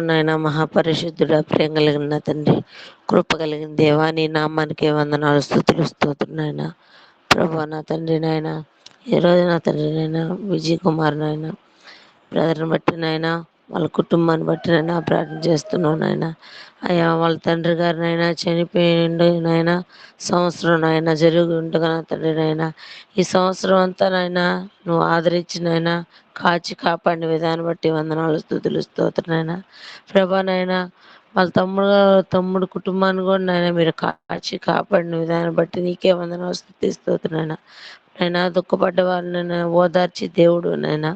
నాయన మహాపరిశుద్ధుడ, ప్రేమ కలిగిన తండ్రి, కృప కలిగిన దేవా, నీ నామానికి వందనాలు, స్తుతులు, స్తోత్రం నాయన. ప్రభా నా తండ్రి నాయన, ఈరోజు నా తండ్రి నాయన విజయ్ కుమార్ నాయన బ్రదర్ని బట్టి నాయన, వాళ్ళ కుటుంబాన్ని బట్టి నాయన ప్రార్థన చేస్తున్నావు నాయన. అయ్యా వాళ్ళ తండ్రి గారు నాయన చనిపోయిండు నాయన, సంవత్సరం నాయన జరిగి ఉండగా నా తండ్రి నాయన, ఈ సంవత్సరం అంతా నాయన నువ్వు ఆదరించి నాయన కాచి కాపాడిన విధానం బట్టి వందనాలు, స్తుతులు, స్తోత్రం నాయన. ప్రభా నాయన వాళ్ళ తమ్ముడు కుటుంబాన్ని కూడా నాయన మీరు కాచి కాపాడిన విధానం బట్టి నీకే వందనాలు, స్తుతి, స్తోత్రం నాయన. నైనా దుఃఖపడ్డ వారిని ఓదార్చి దేవుడు నాయన.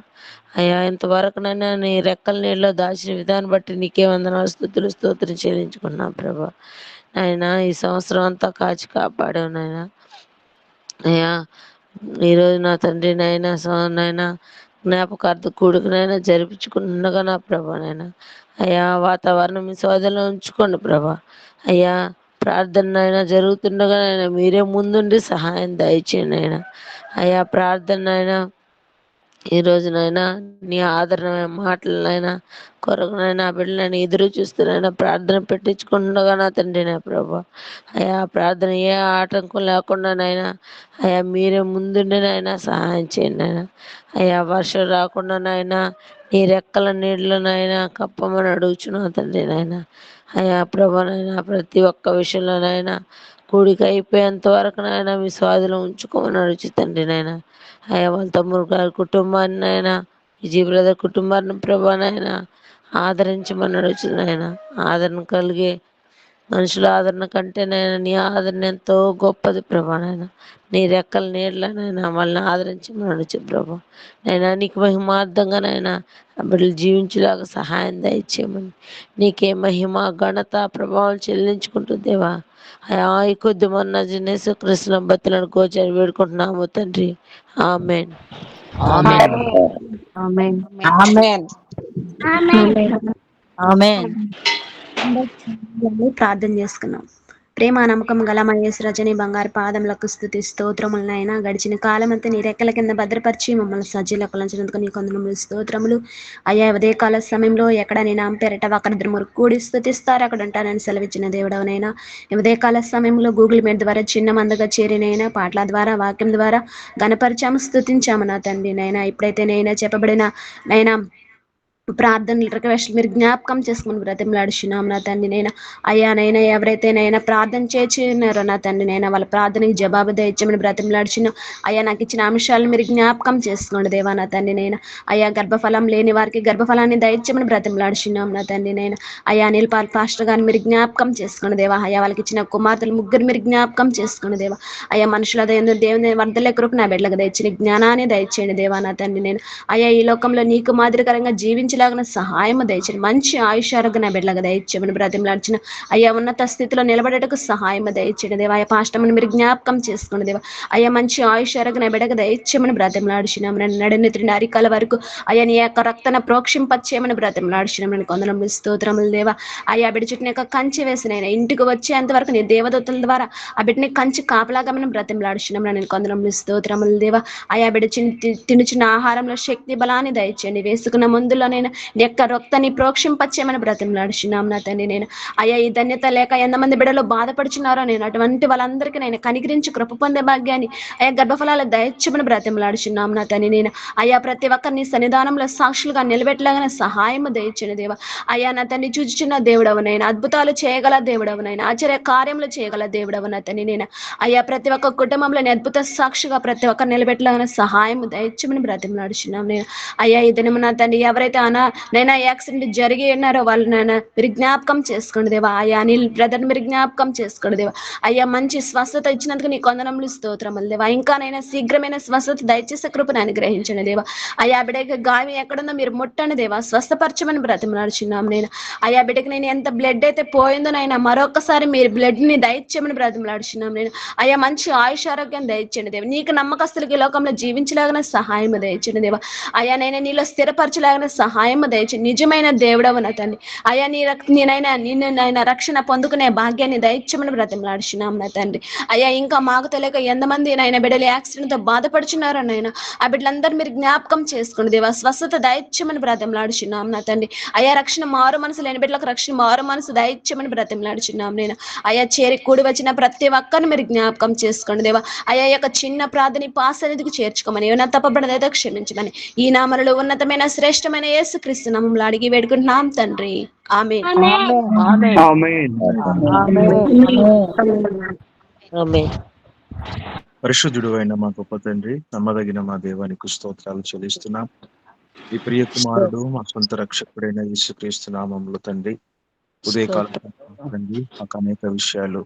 అయ్యా ఇంతవరకు నైనా నీ రెక్కల నీళ్ళలో దాచిన విధానం బట్టి నీకే వందనాలు, స్తుతులు, స్తోత్రం చెల్లించుకున్నాం ప్రభా. నాయన ఈ సంవత్సరం అంతా కాచి కాపాడావు నాయన. అయ్యా ఈరోజు నా తండ్రి నాయన జ్ఞాపకార్థ కూడుకునైనా జరిపించుకుంటుండగా నా ప్రభా నాయన. అయ్యా వాతావరణం మీ సోదలో ఉంచుకోండి ప్రభా. అయ్యా ప్రార్థన అయినా జరుగుతుండగా నాయన మీరే ముందుండి సహాయం దయచేయండి నాయన. అయ్యా ప్రార్థన అయినా ఈ రోజునైనా నీ ఆదరణ మాటలనైనా కొరకునైనా బిడ్డలైనా ఎదురు చూస్తున్నైనా ప్రార్థన పెట్టించుకుండగా నా తండ్రి నా ప్రభా. అయ్యా ప్రార్థన ఏ ఆటంకం లేకుండానైనా అయ్యా మీరే ముందుండినైనా సహాయం చేయండి నాయన. అయ్యా వర్షం రాకుండానైనా నీ రెక్కల నీళ్ళనైనా కప్పమని అడుగుచున్నా తండ్రి నాయన. అయ్యా ప్రభానైనా ప్రతి ఒక్క విషయంలోనైనా కూడిక అయిపోయేంత వరకు నాయన మీ స్వాధిలో ఉంచుకోమని అడుగుచు తండ్రి నాయన. అయ్యా వాళ్ళ తమ్ముడు గారి కుటుంబాన్ని అయినా విజయ్ బ్రదర్ కుటుంబాన్ని ప్రభానైనా ఆదరించమని అడుగుచున్నాయన. ఆదరణ కలిగే మనుషుల ఆదరణ కంటే నైనా నీ ఆదరణ ఎంతో గొప్పది ప్రభానైనా. నీ రెక్కల నీళ్ళనైనా వాళ్ళని ఆదరించమని అడుగుచు ప్రభా. నైనా నీకు మహిమార్థంగానైనా బిడ్డలు జీవించేలాగా సహాయం దయచేయమని నీకే మహిమ ఘనత ప్రభావం చెల్లించుకుంటూ దేవా. అయా ఈ కొద్ది మొన్న యేసు కృష్ణ బతులను గోచరి వేడుకుంటున్నాము తండ్రి. ఆమెన్. ఆమేన్. ఆమేన్. ఆమేన్. ఆమేన్. ప్రార్థన చేసుకున్నాం. ప్రేమ నమ్మకం గల మా యేసు రజని బంగారు పాదములకు స్తుతి స్తోత్రములనైనా. గడిచిన కాలం అంతా నీ రెక్కల కింద భద్రపరిచి మమ్మల్ని సజ్జీలకు లంచినందుకు నీ కొందనములు స్తోత్రములు. అయ్యా ఉదయ కాల సమయంలో ఎక్కడ నేను పేరట ఒకరిద్దరు కూడి స్తుతిస్తారు అక్కడ ఉంటానని సెలవిచ్చిన దేవుడవనైనా. ఉదయ కాల సమయంలో గూగుల్ మీట్ ద్వారా చిన్న మందగా చేరినైనా పాటల ద్వారా వాక్యం ద్వారా గణపరిచాము, స్తుతించాము నా తండ్రి నైనా. ఇప్పుడైతే నైనా చెప్పబడిన నైనా ప్రార్థనలు రిక్వెస్ట్ మీరు జ్ఞాపకం చేసుకుని బ్రతిమలాడుచున్నాం నా తండ్రి నైనా. అయ్యా నైనా ఎవరైతే నైనా ప్రార్థన చేస్తున్నారో నా తండ్రి నైనా వాళ్ళ ప్రార్థనకి జవాబు దయచేయమని బ్రతిమలాడుచున్నాం. అయ్యా నాకు ఇచ్చిన అంశాలను మీరు జ్ఞాపకం చేసుకోండి దేవా నా తండ్రి నైనా. అయ్యా గర్భఫలం లేని వారికి గర్భఫలాన్ని దయచేయమని బ్రతిమలాడుచున్నాం నా తండ్రి నైనా. అయ్యా అనిల్ పాస్టర్ గారిని మీరు జ్ఞాపకం చేసుకోండి దేవా. అయ్యా వాళ్ళకి ఇచ్చిన కుమార్తెలు ముగ్గురు మీరు జ్ఞాపకం చేసుకోండి దేవా. అయ్యా మనుషుల దేవుని వర్ధలే కృప నా బిడ్డలకు దయచేయండి, జ్ఞానాన్ని దయచేయండి దేవా నా తండ్రి నేను. అయ్యా ఈ లోకంలో నీకు మాదిరికరంగా జీవించలాగిన సహాయం దయచేయండి, మంచి ఆయుష్ ఆరోగ్య నా బిడ్డలకు దయచేయమని బ్రతిమలాడిచిన. అయ్యా ఉన్నత స్థితిలో నిలబడేటకు సహాయం దయచేయండి దేవా. అయ్యా పాస్టమ్ని మీరు జ్ఞాపకం చేసుకోండి దేవా. అయ్యా మంచి ఆయుష్ ఆరోగ్య నా బిడ్డకు దయచేయమని బ్రతిమలాడిచినాం. నడినెత్తిన అరికాల వరకు అయ్యా నీ యొక్క రక్తన ప్రోక్షింపచ్చేయమని బ్రతిమలాడిచినాం. నేను కొందనములు స్తోత్రములు దేవా. అయ్యా బిడ్డ చుట్టూ యొక్క కంచి వేసిన ఇంటికి వచ్చేంత వరకు నీ దేవదత్తుల ద్వారా ఆ బిడ్డని కంచి కాపలాగా మనం బ్రతిమలాడిచినాం. నేను కొందనములు స్తోత్రములు దేవా. అయ్యా బిడ్డ తినుచున్న ఆహారంలో శక్తి బలాన్ని దయచేయండి, వేసుకున్న మందులో నేను నీ యొక్క రక్తాన్ని ప్రోక్షింపచ్చేయమని బ్రతిమలాడుచున్నాం నా తండ్రి నేను. అయ్యా ఈ ధన్యత లేక ఎంతమంది బిడ్డలు బాధపడుచున్నారో నేను అటువంటి వాళ్ళందరికీ నేను కనికరించి కృప పొందే భాగ్యాన్ని అయ్యా గర్భఫలాలు దయచేయమని బ్రతిమలాడుచున్నాం నా తండ్రి నేను. అయ్యా ప్రతి ఒక్కరిని సన్నిధానంలో సాక్షులుగా నిలబెట్టలాగానే సహాయం దయచేయండి దేవా. అయ్యా నా తండ్రి చూచుచున్న దేవుడవునైనా, అద్భుతాలు చేయగల దేవుడవునైనా, ఆశ్చర్య కార్యములు చేయగల దేవుడవు నా తండ్రి నేను. అయ్యా ప్రతి ఒక్క కుటుంబంలో అద్భుత సాక్షిగా ప్రతి ఒక్కరు నిలబెట్టలాగానే సహాయం దయచేయమని బ్రతిమలాడుచున్నాం నేను. అయ్యా ఈ దినము నా తండ్రి ఎవరైతే నైనా యాక్సిడెంట్ జరిగి ఉన్నారో వాళ్ళు నైనా మీరు జ్ఞాపకం చేసుకోండి దేవా. అయ్యా అనిల్ బ్రదర్ మీరు జ్ఞాపకం చేసుకోండి దేవా. అయ్యా మంచి స్వస్థత ఇచ్చినందుకు నీ కొందనములు స్తోత్రములు దేవా. ఇంకానైనా శీఘ్రమైన స్వస్థత దయచేసే కృపను అనుగ్రహించండి దేవా. అయ్యా బిడ్డకి గాయం ఎక్కడుందో మీరు ముట్టండి దేవా, స్వస్థపరచమని బ్రతిమలాడుచున్నాం నేను. అయ్యా బిడ్డకి నేను ఎంత బ్లడ్ అయితే పోయిందో నైనా మరొకసారి మీరు బ్లడ్ ని దయచేయమని బ్రతిమలాడుచున్నాం నేను. అయ్యా మంచి ఆయుష్ ఆరోగ్యం దయచేయండి దేవా. నీకు నమ్మకస్తులకి ఈ లోకంలో జీవించలాగిన సహాయం దయచేయండి దేవా. అయ్యా నేను నీలో స్థిరపరచలాగిన సహాయం సహాయం దయచేయండి. నిజమైన దేవుడవు నా తండ్రి. అయ్యా నేనైనా నిన్ను రక్షణ పొందుకునే భాగ్యాన్ని దయచేయమని బ్రతిమలాడుచున్నాం నా తండ్రి. అయ్యా ఇంకా మాకు తెలియక ఎంతమంది నాయన బిడ్డలు యాక్సిడెంట్ తో బాధపడుచున్నారో నాయన, ఆ బిడ్డలందరూ మీరు జ్ఞాపకం చేసుకోండి దేవా. స్వస్థత దయచేయమని బ్రతిమలాడుచున్నాం నా తండ్రి. అయ్యా రక్షణ మారు మనసు లేని బిడ్డలకు రక్షణ మారు మనసు దయచేయమని బ్రతిమలాడుచున్నాం నేను. అయ్యా చేరి కూడి వచ్చిన ప్రతి ఒక్కరిని మీరు జ్ఞాపకం చేసుకోండి దేవా. అయ్యా యొక్క చిన్న ప్రార్థన పాస్ అనేదికి చేర్చుకోమని, ఏమైనా తప్పబడదేదో క్షమించమని, ఈ నామములో ఉన్నతమైన శ్రేష్టమైన యేసుక్రీస్తు నామములో అడిగి వేడుకుంటున్నాం తండ్రి. ఆమేన్. పరిశుద్ధుడు అయిన మా గొప్ప తండ్రి, నమ్మదగిన మా దేవానికి స్తోత్రాలు చెల్లిస్తున్నాం. ఈ ప్రియ కుమారుడు మా సొంత రక్షకుడైన యేసుక్రీస్తు నామములో తండ్రి, ఉదయకాలం తండ్రి మాకు అనేక విషయాలు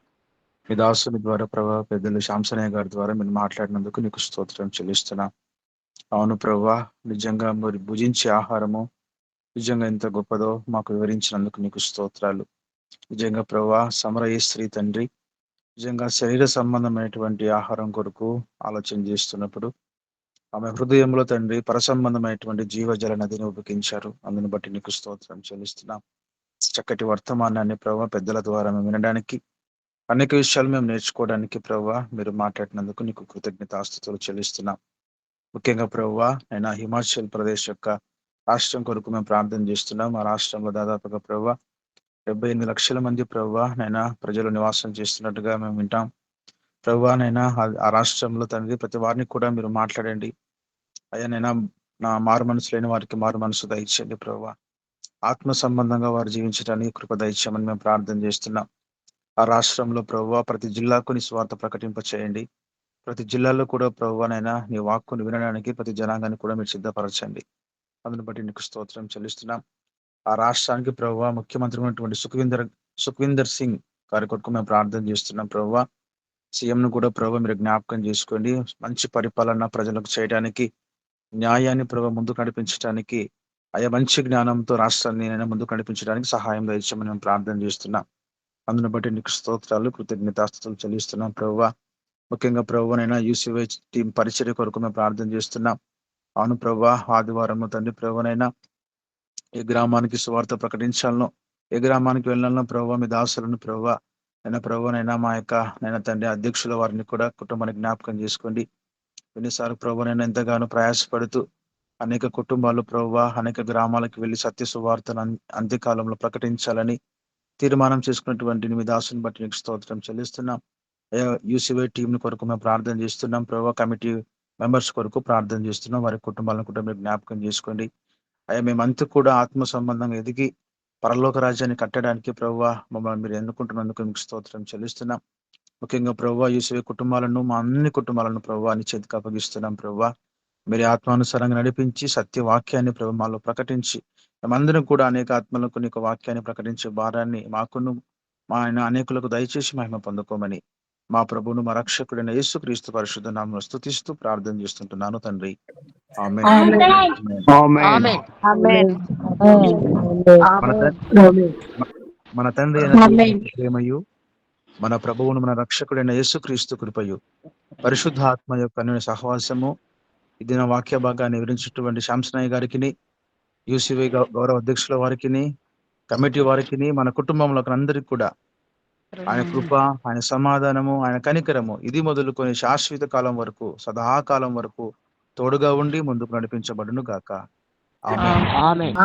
మీ దాసుని ద్వారా ప్రభావ పెద్దలు శాంసనయ్య గారి ద్వారా మీరు మాట్లాడినందుకు నీకు స్తోత్రం చెల్లిస్తున్నాం. అవును ప్రభా, నిజంగా మరి భుజించే ఆహారము నిజంగా ఎంత గొప్పదో మాకు వివరించినందుకు నీకు స్తోత్రాలు. నిజంగా ప్రభా, సమరయ స్త్రీ తండ్రి నిజంగా శరీర సంబంధమైనటువంటి ఆహారం కొరకు ఆలోచన చేస్తున్నప్పుడు ఆమె హృదయంలో తండ్రి పరసంబంధమైనటువంటి జీవజల నదిని ఉపయోగించారు. అందుని బట్టి నీకు స్తోత్రం చెల్లిస్తున్నాం. చక్కటి వర్తమానాన్ని ప్రభావ పెద్దల ద్వారా మేము వినడానికి, అనేక విషయాలు మేము నేర్చుకోవడానికి ప్రభావ మీరు మాట్లాడినందుకు నీకు కృతజ్ఞతాస్తుతులు చెల్లిస్తున్నాం. ముఖ్యంగా ప్రభావ నేను హిమాచల్ ప్రదేశ్ యొక్క రాష్ట్రం కొరకు మేము ప్రార్థన చేస్తున్నాం. ఆ రాష్ట్రంలో దాదాపుగా ప్రభావ 78 లక్షల మంది ప్రభావ నైనా ప్రజలు నివాసం చేస్తున్నట్టుగా మేము వింటాం. ప్రభావ నైనా ఆ రాష్ట్రంలో తండ్రి ప్రతి వారిని కూడా మీరు మాట్లాడండి అయ్యా. నైనా నా మారు మనసు లేని వారికి మారు మనసు దయచేయండి ప్రభావ. ఆత్మ సంబంధంగా వారు జీవించడానికి కృప దయచేయమని మేము ప్రార్థన చేస్తున్నాం. ఆ రాష్ట్రంలో ప్రభావ ప్రతి జిల్లాకు నీ స్వార్థ ప్రకటింప చేయండి. ప్రతి జిల్లాలో కూడా ప్రభువానైనా నీ వాక్కును వినడానికి ప్రతి జనాంగాన్ని కూడా మీరు సిద్ధపరచండి. అందుని బట్టి నీకు స్తోత్రం చెల్లిస్తున్నాం. ఆ రాష్ట్రానికి ప్రభువ ముఖ్యమంత్రి ఉన్నటువంటి సుఖ్వీందర్ సింగ్ గారి కొరకు మేము ప్రార్థన చేస్తున్నాం. ప్రభువ సీఎంను కూడా ప్రభు మీరు జ్ఞాపకం చేసుకోండి. మంచి పరిపాలన ప్రజలకు చేయడానికి, న్యాయాన్ని ప్రభు ముందుకు నడిపించడానికి, అయ్యా మంచి జ్ఞానంతో రాష్ట్రాన్ని ముందుకు నడిపించడానికి సహాయం దయచేయమని మేము ప్రార్థన చేస్తున్నాం. అందుని బట్టి నీకు స్తోత్రాలు కృతజ్ఞతాస్తుతులు చెల్లిస్తున్నాం. ప్రభువ ముఖ్యంగా ప్రభువనైనా యూసీవై టీం పరిచర్య కొరకు మేము ప్రార్థన చేస్తున్నాం. అవును ప్రభు, ఆదివారం తండ్రి ప్రభువనైనా ఏ గ్రామానికి సువార్త ప్రకటించాలనో, ఏ గ్రామానికి వెళ్ళాలనో ప్రభు మీ దాసులను ప్రభు అయినా ప్రభువనైనా మా యొక్క నైనా తండ్రి అధ్యక్షుల వారిని కూడా కుటుంబాన్ని జ్ఞాపకం చేసుకోండి. ఎన్నిసార్లు ప్రభువనైనా ఎంతగానో ప్రయాసపడుతూ అనేక కుటుంబాలు ప్రభు అనేక గ్రామాలకు వెళ్ళి సత్య సువార్తను అంత్యకాలంలో ప్రకటించాలని తీర్మానం చేసుకున్నటువంటి మీ దాసుని బట్టి నీకు స్తోత్రం చెల్లిస్తున్నాం. యూసీవై టీంని కొరకు మేము ప్రార్థన చేస్తున్నాం. ప్రభావ కమిటీ మెంబర్స్ కొరకు ప్రార్థన చేస్తున్నాం. వారి కుటుంబాలను కూడా మీరు జ్ఞాపకం చేసుకోండి. అయ్యా మేమంతా కూడా ఆత్మ సంబంధంగా ఎదిగి పరలోక రాజ్యాన్ని కట్టడానికి ప్రభువ మమ్మల్ని మీరు ఎన్నుకుంటున్నందుకు మీకు స్తోత్రం చెల్లిస్తున్నాం. ముఖ్యంగా ప్రభువ యూసీవై కుటుంబాలను, మా అన్ని కుటుంబాలను ప్రభువ నీ చేతికి అప్పగిస్తున్నాం. ప్రభువ మీరు ఆత్మానుసారంగా నడిపించి సత్యవాక్యాన్ని ప్రభు మాలో ప్రకటించి మేమందరం కూడా అనేక ఆత్మలకు నీకు వాక్యాన్ని ప్రకటించే భారాన్ని మాకును మా ఆయన అనేకులకు దయచేసి మహిమ పొందుకోమని మా ప్రభువును మా రక్షకుడైన యేసుక్రీస్తు పరిశుద్ధ నామములో స్తుతిస్తూ ప్రార్థన చేస్తుంటున్నాను తండ్రి. ఆమేన్. మన తండ్రి అయిన ప్రేమయు, మన ప్రభువును మన రక్షకుడైన యేసుక్రీస్తు కృపయు, పరిశుద్ధ ఆత్మ యొక్క అన్యోన్య సహవాసము ఈ దిన వాక్య భాగాన్ని వివరించినటువంటి శాంసనయ్య గారికి, యూసీవై గౌరవ అధ్యక్షుల వారికి, కమిటీ వారికి, మన కుటుంబంలో అందరికీ కూడా ఆయన కృప, ఆయన సమాధానము, ఆయన కనికరము ఇది మొదలుకొని శాశ్వత కాలం వరకు, సదాకాలం వరకు తోడుగా ఉండి ముందుకు నడిపించబడును గాక. ఆమేన్.